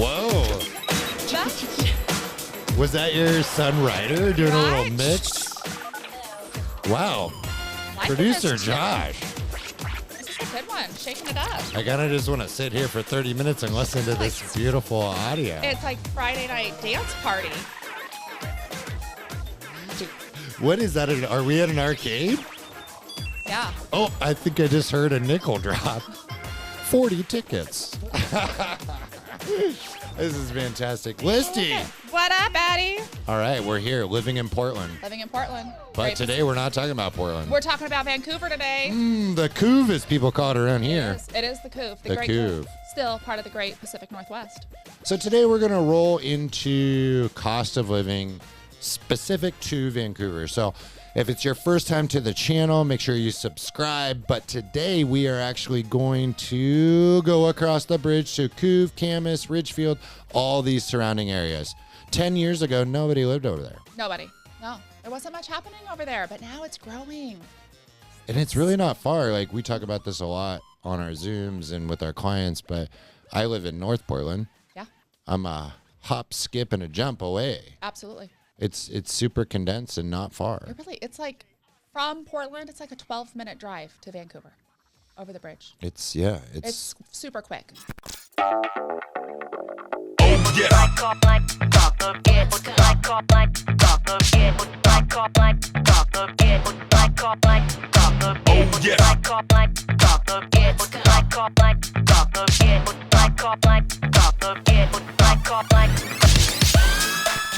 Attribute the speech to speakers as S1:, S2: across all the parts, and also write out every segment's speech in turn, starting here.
S1: Whoa. Was that your son Ryder doing a little mix? Wow. Producer Josh.
S2: This is a good one. Shaking it up.
S1: I kind of just want to sit here for 30 minutes and listen to this beautiful audio.
S2: It's like Friday night dance party.
S1: What is that? Are we at an arcade?
S2: Yeah.
S1: Oh, I think I just heard a nickel drop. 40 tickets. This is fantastic. Listy.
S2: What up, Addie?
S1: All right, we're here living in Portland.
S2: Living in Portland.
S1: But today we're not talking about Portland.
S2: We're talking about Vancouver today.
S1: The Couve, as people call it around here.
S2: It is the Couve.
S1: The
S2: Great
S1: Couve.
S2: Still part of the Great Pacific Northwest.
S1: So today we're going to roll into cost of living specific to Vancouver. So if it's your first time to the channel, make sure you subscribe. But today we are actually going to go across the bridge to Couve, Camas, Ridgefield, all these surrounding areas. 10 years ago, nobody lived over there.
S2: Nobody. No. There wasn't much happening over there, but now it's growing.
S1: And it's really not far. Like, we talk about this a lot on our Zooms and with our clients, but I live in North Portland.
S2: Yeah.
S1: I'm a hop, skip, and a jump away.
S2: Absolutely.
S1: It's super condensed and not far.
S2: It's like from Portland, it's like a 12-minute drive to Vancouver over the bridge.
S1: It's
S2: super quick.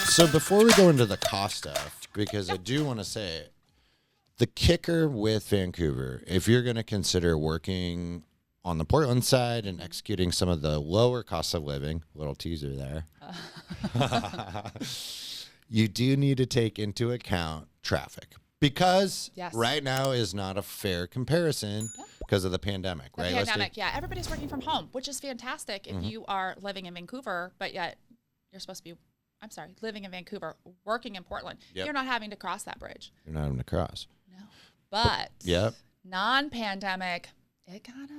S1: So before we go into the cost stuff, because I do want to say, the kicker with Vancouver, if you're going to consider working on the Portland side and executing some of the lower costs of living, little teaser there, you do need to take into account traffic. Because right now is not a fair comparison because of the pandemic, right?
S2: Pandemic, yeah. Everybody's working from home, which is fantastic if you are living in Vancouver, but yet you're supposed to be, living in Vancouver, working in Portland.
S1: Yep.
S2: You're not having to cross that bridge.
S1: You're not having to cross.
S2: No. But non-pandemic, it kind of...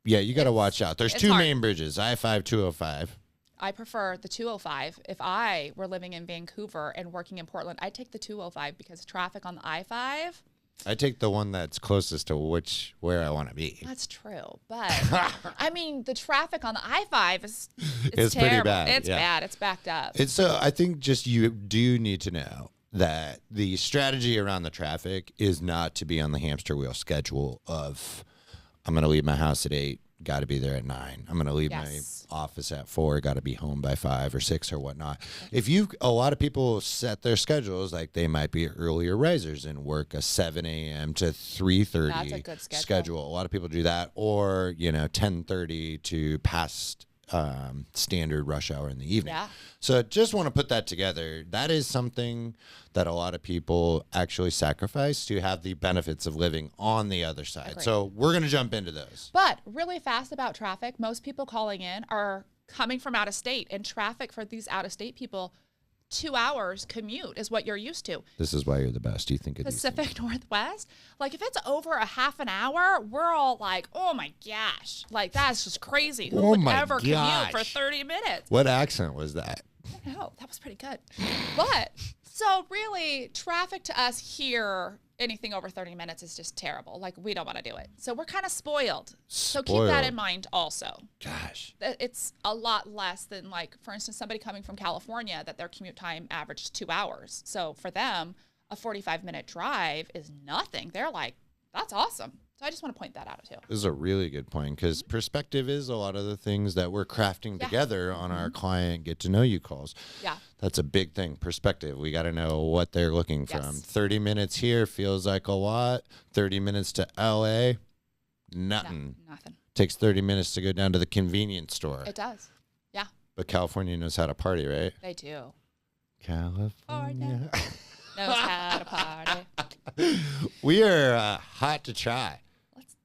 S1: Yeah, you got to watch out. There's two
S2: hard.
S1: main bridges, I-5, 205.
S2: I prefer the 205. If I were living in Vancouver and working in Portland, I'd take the 205 because traffic on the I-5...
S1: I take the one that's closest to where I want to be.
S2: That's true. But, I mean, the traffic on the I-5 is
S1: it's
S2: terrible.
S1: pretty bad.
S2: It's bad. It's backed up.
S1: So I think just you do need to know that the strategy around the traffic is not to be on the hamster wheel schedule of I'm going to leave my house at 8, got to be there at 9. I'm going to leave my office at 4, got to be home by 5 or 6 or whatnot. A lot of people set their schedules like they might be earlier risers and work a 7 a.m. to 3:30
S2: That's a good
S1: schedule. A lot of people do that, or 10:30 to past standard rush hour in the evening.
S2: Yeah.
S1: So just want to put that together. That is something that a lot of people actually sacrifice to have the benefits of living on the other side.
S2: Agreed.
S1: So we're going to jump into those.
S2: But really fast about traffic, most people calling in are coming from out of state, and traffic for these out of state people, 2 hours commute is what you're used to.
S1: This is why you're the best. You think of
S2: Pacific Northwest, like if it's over a half an hour, we're all like, oh my gosh, like that's just crazy. Who would ever commute for 30 minutes?
S1: What accent was that?
S2: I don't know. That was pretty good. But so really, traffic to us here, anything over 30 minutes is just terrible. Like we don't want to do it. So we're kind of spoiled. So keep that in mind also.
S1: Gosh.
S2: It's a lot less than, like, for instance, somebody coming from California that their commute time averages 2 hours. So for them, a 45-minute drive is nothing. They're like, that's awesome. So I just want to point that out too.
S1: This is a really good point because perspective is a lot of the things that we're crafting together on our client get to know you calls.
S2: Yeah.
S1: That's a big thing. Perspective. We got to know what they're looking from. 30 minutes here feels like a lot. 30 minutes to LA, nothing.
S2: No, nothing.
S1: Takes 30 minutes to go down to the convenience store.
S2: It does. Yeah.
S1: But California knows how to party, right?
S2: They do.
S1: California
S2: knows how to party.
S1: We are hot to try.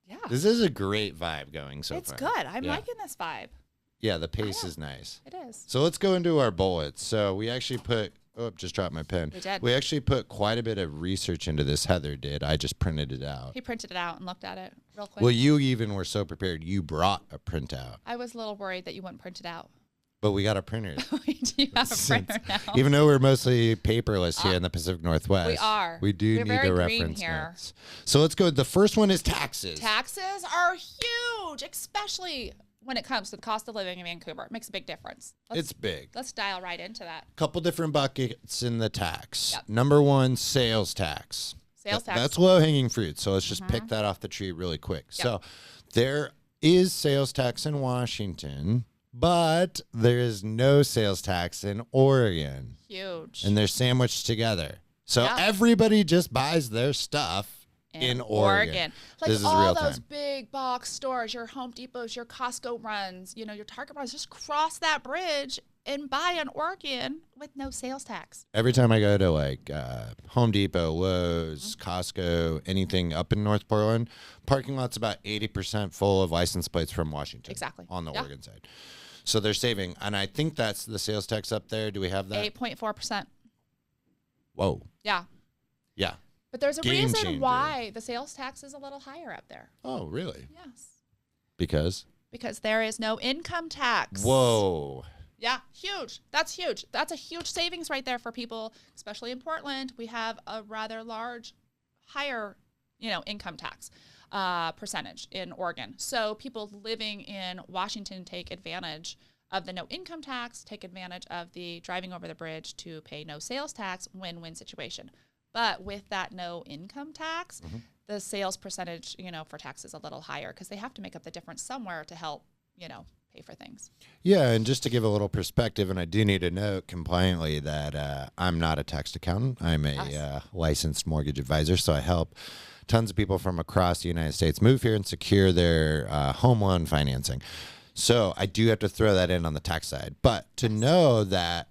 S2: Yeah.
S1: This is a great vibe going so far.
S2: It's good. I'm liking this vibe.
S1: Yeah, the pace is nice.
S2: It is.
S1: So let's go into our bullets. So we actually put, just dropped my pen.
S2: We did.
S1: We actually put quite a bit of research into this. Heather did. I just printed it out.
S2: He printed it out and looked at it real quick.
S1: Well, you even were so prepared. You brought a printout.
S2: I was a little worried that you wouldn't print it out.
S1: But we got a printer.
S2: We do have a printer now.
S1: Even though we're mostly paperless here in the Pacific Northwest.
S2: We are.
S1: We do
S2: We're
S1: need
S2: very
S1: the
S2: green
S1: reference
S2: here.
S1: notes. So let's go. The first one is taxes.
S2: Taxes are huge, especially when it comes to the cost of living in Vancouver. It makes a big difference.
S1: It's big.
S2: Let's dial right into that.
S1: Couple different buckets in the tax.
S2: Yep.
S1: Number one, sales tax.
S2: Sales tax.
S1: That's low-hanging fruit. So let's just pick that off the tree really quick.
S2: Yep.
S1: So there is sales tax in Washington, but there is no sales tax in Oregon.
S2: Huge.
S1: And they're sandwiched together. So
S2: Yeah.
S1: everybody just buys their stuff in Oregon.
S2: Like
S1: This is
S2: all
S1: real
S2: those
S1: time.
S2: big box stores, your Home Depots, your Costco runs, your Target runs, just cross that bridge and buy in Oregon with no sales tax.
S1: Every time I go to like Home Depot, Lowe's, Costco, anything up in North Portland, parking lot's about 80% full of license plates from Washington.
S2: Exactly.
S1: On the
S2: Yeah.
S1: Oregon side. So they're saving. And I think that's the sales tax up there. Do we have that?
S2: 8.4%.
S1: Whoa.
S2: Yeah.
S1: Yeah.
S2: But there's a
S1: Game
S2: reason
S1: changer.
S2: why the sales tax is a little higher up there.
S1: Oh, really?
S2: Yes.
S1: Because?
S2: Because there is no income tax.
S1: Whoa.
S2: Yeah, huge. That's huge. That's a huge savings right there for people, especially in Portland. We have a rather large, higher, income tax percentage in Oregon. So people living in Washington take advantage of the no income tax, take advantage of the driving over the bridge to pay no sales tax, win-win situation. But with that no income tax, the sales percentage, for tax is a little higher because they have to make up the difference somewhere to help, pay for things.
S1: Yeah, and just to give a little perspective, and I do need to note compliantly that I'm not a tax accountant. I'm a licensed mortgage advisor, so I help tons of people from across the United States move here and secure their home loan financing. So I do have to throw that in on the tax side. But to know that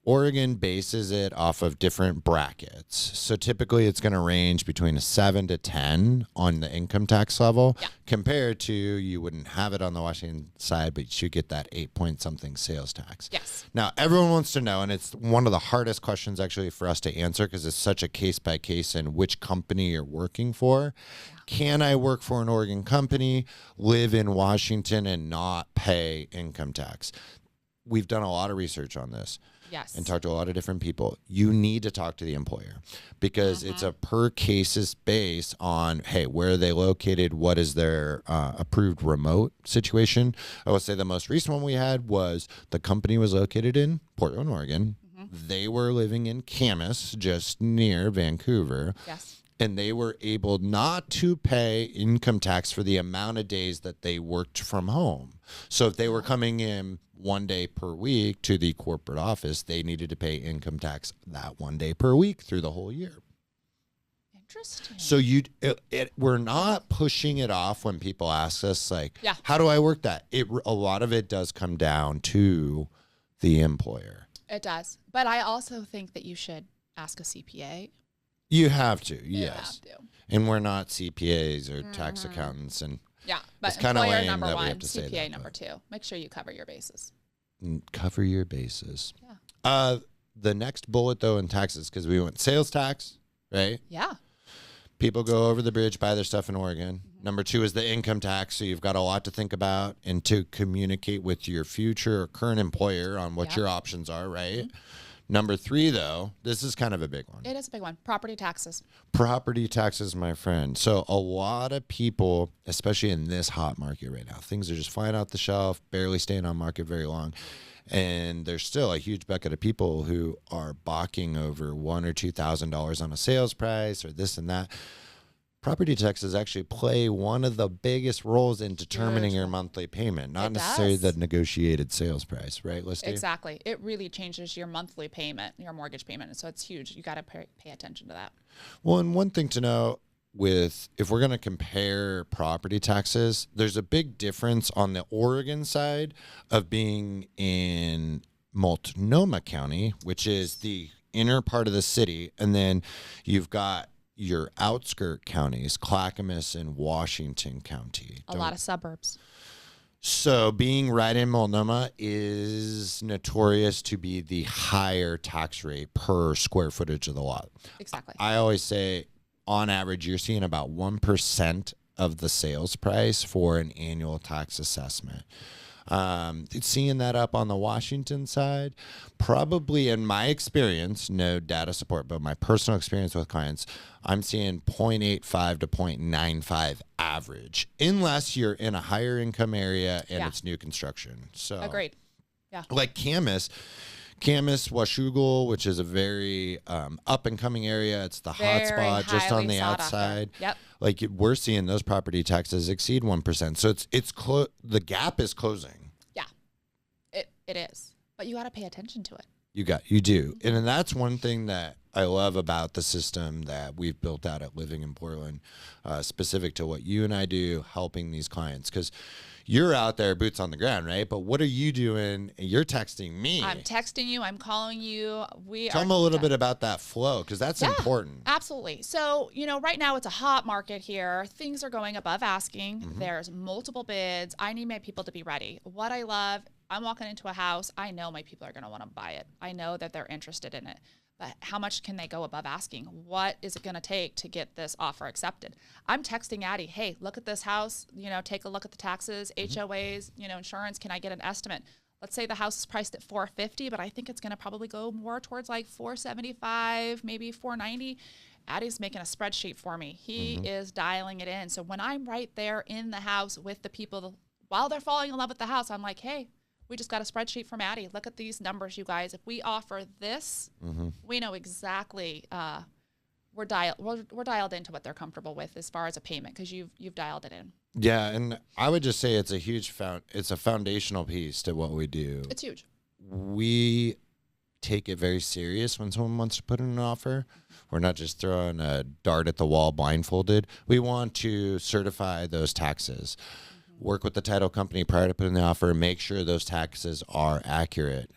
S1: Oregon bases it off of different brackets. So typically it's going to range between a 7 to 10 on the income tax level compared to you wouldn't have it on the Washington side, but you get that 8-point-something sales tax.
S2: Yes.
S1: Now, everyone wants to know, and it's one of the hardest questions actually for us to answer because it's such a case-by-case in which company you're working for. Yeah. Can I work for an Oregon company, live in Washington, and not pay income tax? We've done a lot of research on this.
S2: Yes.
S1: And talked to a lot of different people. You need to talk to the employer because it's a per cases base on, hey, where are they located? What is their approved remote situation? I will say the most recent one we had was the company was located in Portland, Oregon. They were living in Camas, just near Vancouver.
S2: Yes.
S1: And they were able not to pay income tax for the amount of days that they worked from home. So if they were coming in 1 day per week to the corporate office, they needed to pay income tax that 1 day per week through the whole year.
S2: Interesting.
S1: So we're not pushing it off when people ask us, like,
S2: Yeah.
S1: how do I work that? A lot of it does come down to the employer.
S2: It does. But I also think that you should ask a CPA.
S1: You have to,
S2: You
S1: yes.
S2: have to.
S1: And we're not CPAs or tax accountants, and
S2: Yeah, but
S1: It's kinda
S2: employer
S1: lame
S2: number
S1: that we
S2: one,
S1: have to say
S2: CPA
S1: that,
S2: number
S1: but-
S2: two. Make sure you cover your bases.
S1: cover your bases.
S2: Yeah.
S1: The next bullet, though, in taxes, because we went sales tax, right?
S2: Yeah.
S1: People go over the bridge, buy their stuff in Oregon. Number two is the income tax. So you've got a lot to think about and to communicate with your future or current employer on what your options are, right? Number three, though, this is kind of a big one.
S2: It is a big one. Property taxes.
S1: Property taxes, my friend. So a lot of people, especially in this hot market right now, things are just flying out the shelf, barely staying on market very long. And there's still a huge bucket of people who are balking over $1,000 or $2,000 on a sales price or this and that. Property taxes actually play one of the biggest roles in determining your monthly payment, not necessarily the negotiated sales price, right, Listy?
S2: Exactly. It really changes your monthly payment, your mortgage payment. So it's huge. You got to pay attention to that.
S1: Well, and one thing to know if we're going to compare property taxes, there's a big difference on the Oregon side of being in Multnomah County, which is the inner part of the city, and then you've got your outskirt counties, Clackamas and Washington County.
S2: A lot of suburbs.
S1: So being right in Multnomah is notorious to be the higher tax rate per square footage of the lot.
S2: Exactly.
S1: I always say, on average, you're seeing about 1% of the sales price for an annual tax assessment. Seeing that up on the Washington side, probably in my experience, no data support, but my personal experience with clients, I'm seeing 0.85 to 0.95 average, unless you're in a higher income area and it's new construction. So
S2: agreed. Yeah.
S1: Like Camas, Washougal, which is a very up and coming area. It's the hot
S2: Very
S1: spot just on
S2: highly
S1: the
S2: sought
S1: outside.
S2: after. Yep.
S1: Like we're seeing those property taxes exceed 1%. So the gap is closing.
S2: Yeah, it is. But you got to pay attention to it.
S1: You do. And that's one thing that I love about the system that we've built out at Living in Portland, specific to what you and I do, helping these clients. Because you're out there, boots on the ground, right? But what are you doing? You're texting me.
S2: I'm texting you. I'm calling you.
S1: Tell them a little bit about that flow, because that's important.
S2: Absolutely. So, right now it's a hot market here. Things are going above asking. Mm-hmm. There's multiple bids. I need my people to be ready. What I love, I'm walking into a house. I know my people are going to want to buy it. I know that they're interested in it. But how much can they go above asking? What is it going to take to get this offer accepted? I'm texting Addie, hey, look at this house, take a look at the taxes, HOAs, insurance. Can I get an estimate? Let's say the house is priced at $450, but I think it's going to probably go more towards like $475, maybe $490. Addie's making a spreadsheet for me. He is dialing it in. So when I'm right there in the house with the people, while they're falling in love with the house, I'm like, hey, we just got a spreadsheet from Addie. Look at these numbers, you guys. If we offer this, we know exactly we're dialed into what they're comfortable with as far as a payment, because you've dialed it in.
S1: Yeah, and I would just say it's a foundational piece to what we do.
S2: It's huge.
S1: We take it very serious when someone wants to put in an offer. We're not just throwing a dart at the wall blindfolded. We want to certify those taxes. Work with the title company prior to putting the offer, make sure those taxes are accurate.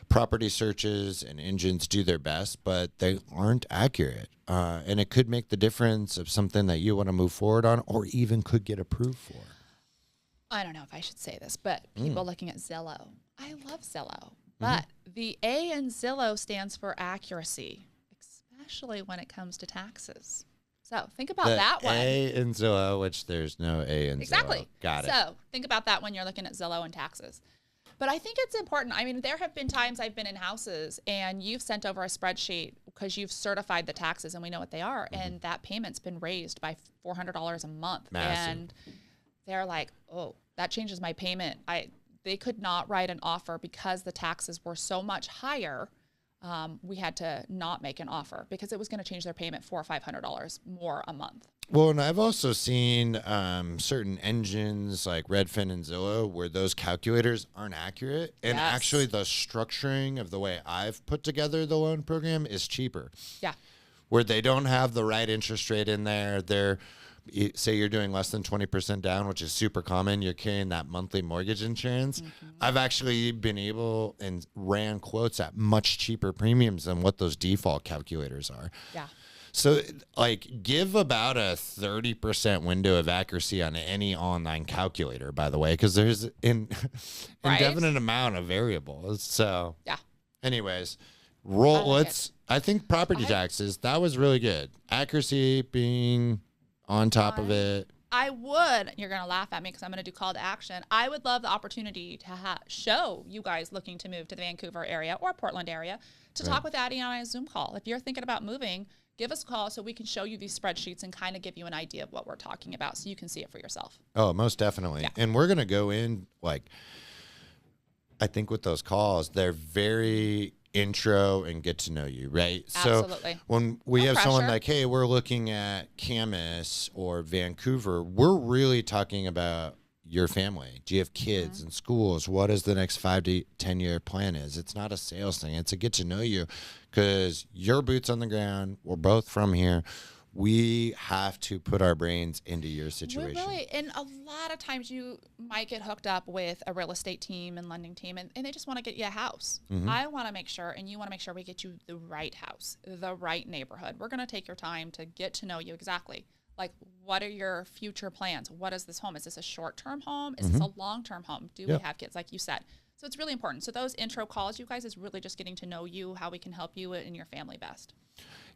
S1: Property searches and engines do their best, but they aren't accurate. And it could make the difference of something that you want to move forward on, or even could get approved for.
S2: I don't know if I should say this, but people looking at Zillow. I love Zillow, but the A in Zillow stands for accuracy, especially when it comes to taxes. So think about that one.
S1: A in Zillow, which there's no A in
S2: Zillow.
S1: Got it.
S2: So think about that when you're looking at Zillow and taxes. But I think it's important. I mean, there have been times I've been in houses and you've sent over a spreadsheet because you've certified the taxes and we know what they are. And that payment's been raised by $400 a month.
S1: Massive.
S2: And they're like, oh, that changes my payment. They could not write an offer because the taxes were so much higher. We had to not make an offer because it was going to change their payment $400 or $500 more a month.
S1: Well, and I've also seen certain engines like Redfin and Zillow where those calculators aren't accurate. And actually the structuring of the way I've put together the loan program is cheaper.
S2: Yeah.
S1: Where they don't have the right interest rate in there. Say you're doing less than 20% down, which is super common. You're carrying that monthly mortgage insurance. I've actually been able and ran quotes at much cheaper premiums than what those default calculators are.
S2: Yeah.
S1: So give about a 30% window of accuracy on any online calculator, by the way, because there's an indefinite amount of variables. So anyways, I think property taxes, that was really good. Accuracy being on top of it.
S2: I would, you're going to laugh at me because I'm going to do call to action. I would love the opportunity to show you guys looking to move to the Vancouver area or Portland area to talk with Addie on a Zoom call. If you're thinking about moving, give us a call so we can show you these spreadsheets and kind of give you an idea of what we're talking about so you can see it for yourself.
S1: Oh, most definitely. Yeah. And we're going to go in, I think with those calls, they're very intro and get to know you, right?
S2: Absolutely.
S1: So when we have someone like, hey, we're looking at Camas or Vancouver, we're really talking about your family. Do you have kids and schools? What is the next 5 to 10 year plan is? It's not a sales thing. It's a get to know you because your boots on the ground. We're both from here. We have to put our brains into your situation.
S2: And a lot of times you might get hooked up with a real estate team and lending team, and they just want to get you a house. I want to make sure, and you want to make sure we get you the right house, the right neighborhood. We're going to take your time to get to know you exactly. Like, what are your future plans? What is this home? Is this a short-term home? Is this a long-term home? Do we have kids, like you said? So it's really important. So those intro calls, you guys, is really just getting to know you, how we can help you and your family best.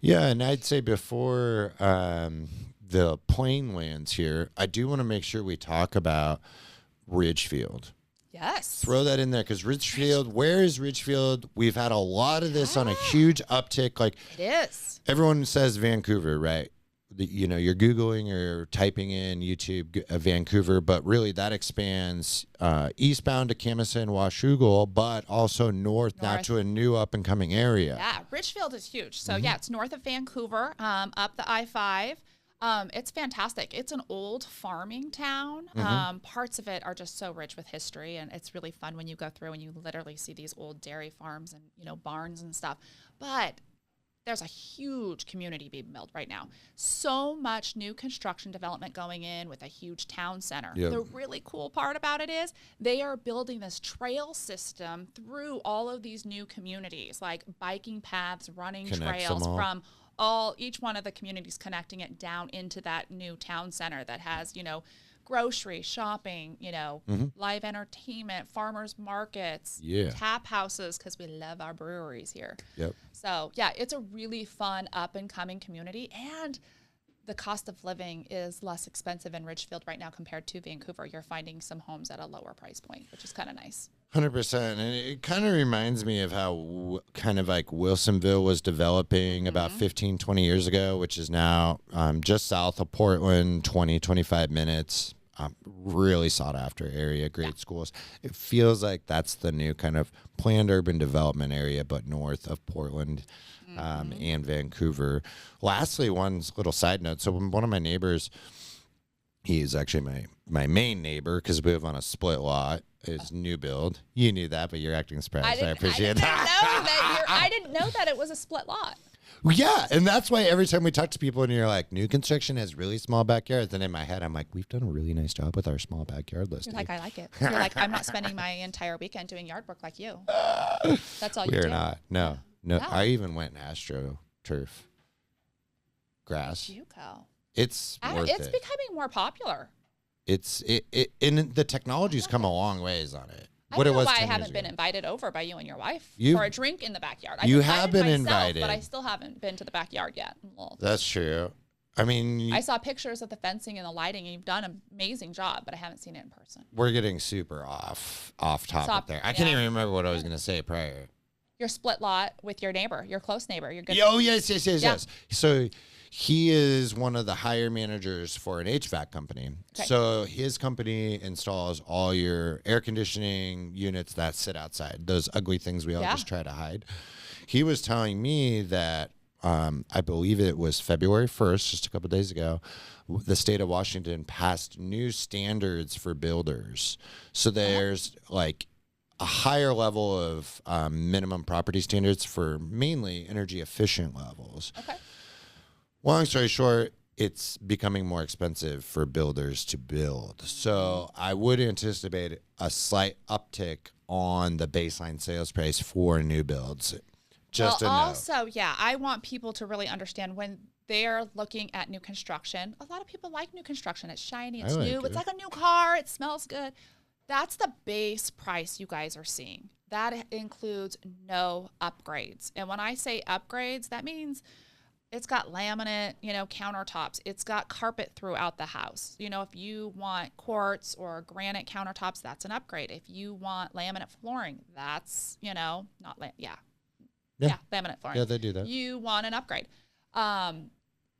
S1: Yeah, and I'd say before the plane lands here, I do want to make sure we talk about Ridgefield.
S2: Yes.
S1: Throw that in there because Ridgefield, where is Ridgefield? We've had a lot of this on a huge uptick. Like
S2: It is.
S1: everyone says Vancouver, right? You're Googling or typing in YouTube Vancouver, but really that expands eastbound to Camusa and Washougal, but also north now to a new up and coming area.
S2: Yeah, Ridgefield is huge. So yeah, it's north of Vancouver, up the I-5. It's fantastic. It's an old farming town. Parts of it are just so rich with history, and it's really fun when you go through and you literally see these old dairy farms and barns and stuff. But there's a huge community being built right now. So much new construction development going in with a huge town center.
S1: Yep.
S2: The really cool part about it is they are building this trail system through all of these new communities, like biking paths, running trails from each one of the communities, connecting it down into that new town center that has, grocery, shopping, live entertainment, farmers markets, tap houses, because we love our breweries here.
S1: Yep.
S2: So, yeah, it's a really fun up-and-coming community, and the cost of living is less expensive in Ridgefield right now compared to Vancouver. You're finding some homes at a lower price point, which is kind of nice.
S1: 100%. And it kind of reminds me of how kind of like Wilsonville was developing about 15, 20 years ago, which is now just south of Portland, 20, 25 minutes. Really sought after area, great schools. It feels like that's the new kind of planned urban development area, but north of Portland and Vancouver. Lastly, one little side note. So one of my neighbors, he's actually my main neighbor because we live on a split lot. Is new build. You knew that, but you're acting surprised. I appreciate that.
S2: I didn't know that it was a split lot.
S1: Yeah, and that's why every time we talk to people and you're like, new construction has really small backyards, and in my head I'm like, we've done a really nice job with our small backyard list.
S2: You're like, I like it. You're like, I'm not spending my entire weekend doing yard work like you. That's all you do.
S1: We're not. No. I even went and AstroTurf grass.
S2: Where'd you go?
S1: It's worth
S2: It's
S1: it.
S2: becoming more popular.
S1: And the technology's come a long ways on it.
S2: I don't know why I haven't been invited over by you and your wife for a drink in the backyard.
S1: You have been invited,
S2: but I still haven't been to the backyard yet.
S1: That's true. I mean,
S2: I saw pictures of the fencing and the lighting, and you've done an amazing job, but I haven't seen it in person.
S1: We're getting super off topic there. I can't even remember what I was going to say prior.
S2: Your split lot with your neighbor, your close neighbor. Your good.
S1: Oh, yes. So he is one of the hire managers for an HVAC company. Okay. So his company installs all your air conditioning units that sit outside, those ugly things we all just try to hide. He was telling me that I believe it was February 1st, just a couple of days ago, the state of Washington passed new standards for builders. So there's like a higher level of minimum property standards for mainly energy efficient levels.
S2: Okay.
S1: Long story short, it's becoming more expensive for builders to build. So I would anticipate a slight uptick on the baseline sales price for new builds.
S2: I want people to really understand when they're looking at new construction. A lot of people like new construction. It's shiny, it's new. It's like a new car. It smells good. That's the base price you guys are seeing. That includes no upgrades. And when I say upgrades, that means it's got laminate, countertops. It's got carpet throughout the house. If you want quartz or granite countertops, that's an upgrade. If you want laminate flooring, that's, laminate flooring.
S1: Yeah, they do that.
S2: You want an upgrade.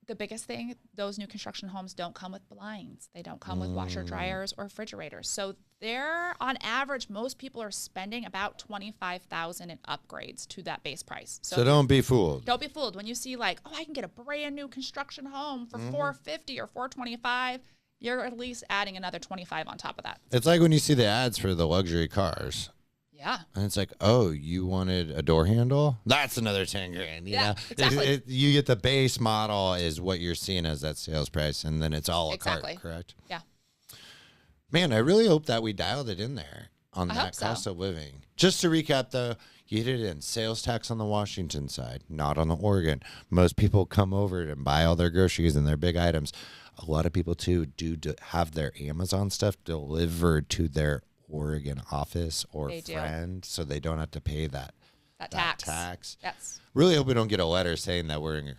S2: The biggest thing, those new construction homes don't come with blinds. They don't come with washer dryers or refrigerators. So they're, on average, most people are spending about $25,000 in upgrades to that base price.
S1: So don't be fooled.
S2: Don't be fooled when you see I can get a brand new construction home for $450 or $425. You're at least adding another $25 on top of that.
S1: It's like when you see the ads for the luxury cars.
S2: Yeah.
S1: And it's like, oh, you wanted a door handle? That's another 10 grand. You know?
S2: Exactly.
S1: You get the base model is what you're seeing as that sales price, and then it's all a cart, correct?
S2: Yeah.
S1: Man, I really hope that we dialed it in there on that cost of living. Just to recap, though, you hit it in. Sales tax on the Washington side, not on the Oregon. Most people come over and buy all their groceries and their big items. A lot of people, too, do have their Amazon stuff delivered to their Oregon office or friend, so they don't have to pay that tax.
S2: Yes.
S1: Really hope we don't get a letter saying that we're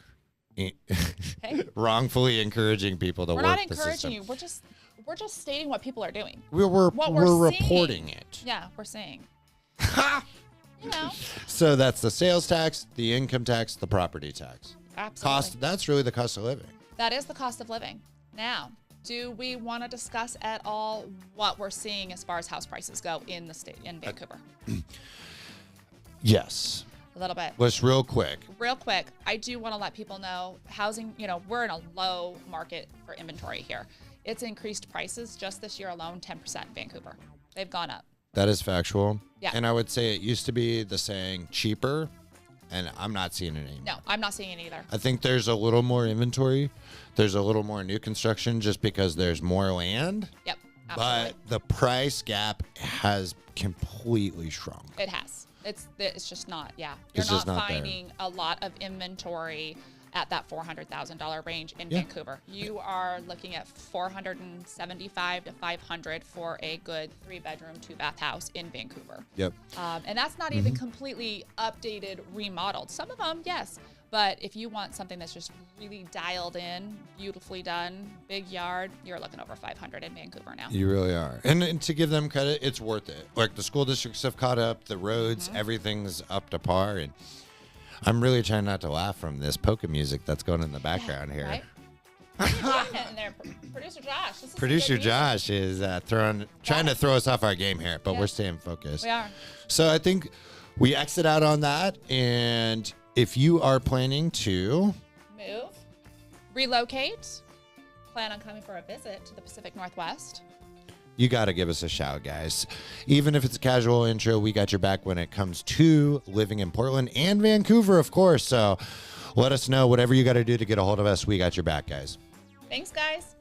S1: wrongfully encouraging people to work the system.
S2: We're not encouraging you. we're just stating what people are doing.
S1: We're reporting it.
S2: Yeah, we're seeing. You know.
S1: So that's the sales tax, the income tax, the property tax.
S2: Absolutely.
S1: That's really the cost of living.
S2: That is the cost of living. Now, do we want to discuss at all what we're seeing as far as house prices go in the state, in Vancouver?
S1: Yes.
S2: A little bit.
S1: Let's real quick.
S2: Real quick, I do want to let people know housing, we're in a low market for inventory here. It's increased prices just this year alone, 10% in Vancouver. They've gone up.
S1: That is factual.
S2: Yeah.
S1: And I would say it used to be the saying cheaper, and I'm not seeing it anymore.
S2: No, I'm not seeing it either.
S1: I think there's a little more inventory. There's a little more new construction just because there's more land.
S2: Yep, absolutely.
S1: But the price gap has completely shrunk.
S2: It has. It's just not, yeah.
S1: It's
S2: You're
S1: just
S2: not
S1: not there.
S2: finding a lot of inventory at that $400,000 range in Vancouver. You are looking at $475 to $500 for a good 3-bedroom, 2-bath house in Vancouver.
S1: Yep.
S2: And that's not even completely updated, remodeled. Some of them, yes. But if you want something that's just really dialed in, beautifully done, big yard, you're looking over $500 in Vancouver now.
S1: You really are. And to give them credit, it's worth it. Like the school districts have caught up, the roads, everything's up to par. And I'm really trying not to laugh from this polka music that's going in the background here.
S2: Right? What are you doing in there, Producer Josh? This is some
S1: Producer
S2: good music.
S1: Josh is trying to throw us off our game here, but
S2: Yeah.
S1: we're staying focused.
S2: We are.
S1: So I think we exit out on that. And if you are planning to
S2: Move, relocate, plan on coming for a visit to the Pacific Northwest.
S1: you got to give us a shout, guys. Even if it's a casual intro, we got your back when it comes to living in Portland and Vancouver, of course. So let us know whatever you got to do to get a hold of us. We got your back, guys.
S2: Thanks, guys.